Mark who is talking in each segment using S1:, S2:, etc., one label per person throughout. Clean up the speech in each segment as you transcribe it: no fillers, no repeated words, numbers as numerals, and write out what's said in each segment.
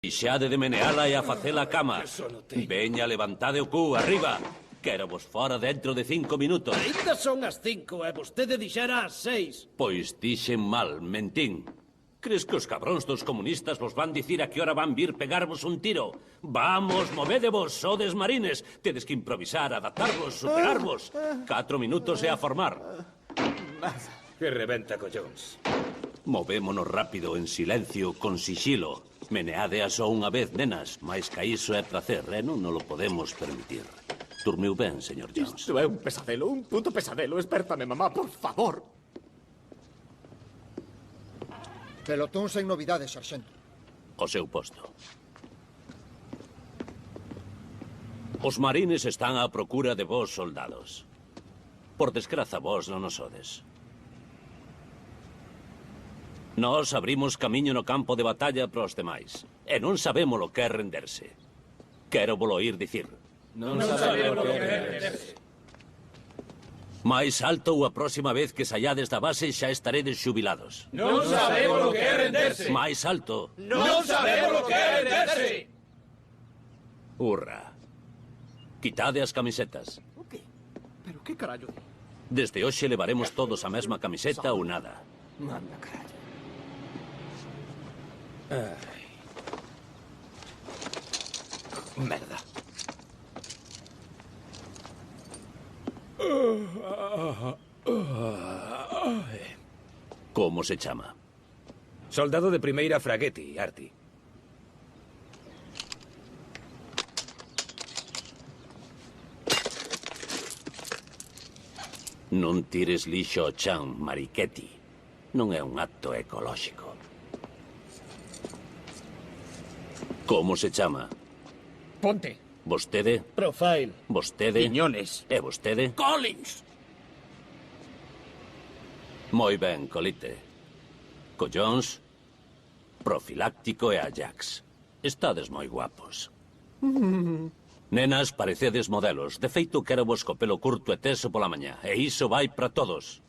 S1: Deixade de meneala e a facela a cama. Veña, levantade o cu, arriba. Quero vos fora dentro de 5 minutos.
S2: Ainda son as 5 e vostede dixera as 6.
S1: Pois dixen mal, mentín. Crees que os cabróns dos comunistas vos van dicir a que hora van vir pegarvos un tiro? Vamos, movedevos, sodes marines. Tedes que improvisar, adaptarvos, superarvos. 4 minutos e a formar.
S3: Que rebenta collóns.
S1: Movémonos rápido, en silencio, con sixilo. Meneade a só unha vez, nenas, mais que iso é placer, non lo podemos permitir. Dormiu ben, señor Jones?
S3: Isto é un pesadelo, un puto pesadelo. Espértame, mamá, por favor.
S4: Pelotón sen novidades, sarxento.
S1: O seu posto. Os marines están á procura de vos, soldados. Por desgraza, vos non os sodes. Nós abrimos camiño no campo de batalla para os demais. E non sabemos lo que é renderse. Quero volo oír dicir.
S2: Non sabemos lo que é renderse.
S1: Mais alto ou a próxima vez que saiades da base xa estaredes xubilados.
S2: Non sabemos lo que é renderse.
S1: Mais alto.
S2: Non sabemos lo que é renderse.
S1: Hurra. Quitade as camisetas.
S3: O que? Pero que carallo?
S1: Desde hoxe levaremos todos a mesma camiseta ou nada.
S3: Manda, carallo. Merda.
S1: Como se chama?
S5: Soldado de primeira Fraguetti, Arti.
S1: Non tires lixo ao chan, Marichetti. Non é un acto ecolóxico. Como se chama?
S2: Ponte.
S1: Vostede?
S2: Profile.
S1: Vostede?
S3: Piñones.
S1: E vostede?
S2: Collins.
S1: Moi ben, Colite. Collóns, profiláctico e Ajax. Estades moi guapos. Nenas, parecedes modelos. De feito, quero vos co pelo curto e teso pola mañá. E iso vai para todos.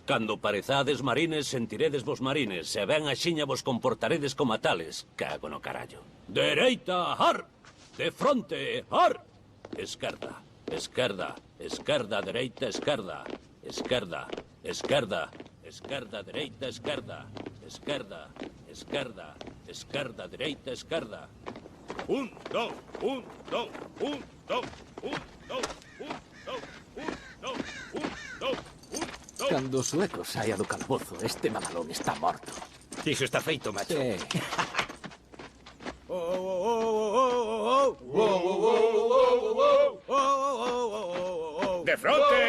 S1: Cando parezades marines, sentiredes vos marines. Se ben axiña vos comportaredes como tales. Cago no carallo. Dereita, har! De fronte, har! Esquerda, esquerda, esquerda, dereita, esquerda. Esquerda, esquerda, esquerda, dereita, esquerda. Esquerda, esquerda, esquerda, dereita, esquerda. 1, 2, 1, 2, 1, 2, 1, 2, 1, 2, 1, 2, 1, 2, 1, 2.
S3: Cando o sueco saia do calabozo, este mamalón está morto.
S5: Iso está feito, macho. De fronte!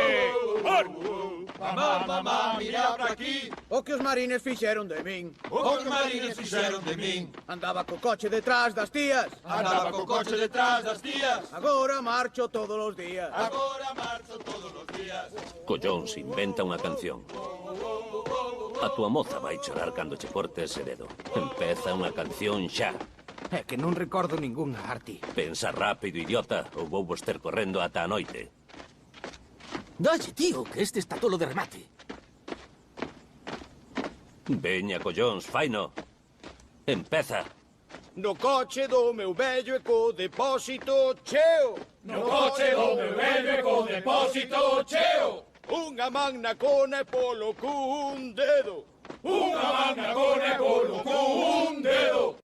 S6: Mamá, mamá, mira para aquí.
S2: O que os marines fixeron de min.
S6: O que os marines fixeron de min.
S2: Andaba co coche detrás das tías.
S6: Andaba co coche detrás das tías.
S2: Agora marcho todos os días.
S6: Agora marcho todos os días.
S1: Collóns inventa unha canción. A tua moza vai chorar cando che corte ese dedo. Empeza unha canción xa.
S3: É que non recordo ningunha, Arti.
S1: Pensa rápido, idiota, ou vou vos ter correndo ata a noite.
S3: Dalle, tío, que este está tolo de remate.
S1: Veña, collóns, faino. Empeza.
S2: No coche do meu vello e co depósito cheo.
S6: No coche do meu velho e co depósito cheo.
S2: Unha man na cona e polo cu un dedo.
S6: Unha man na cona e polo cu un dedo.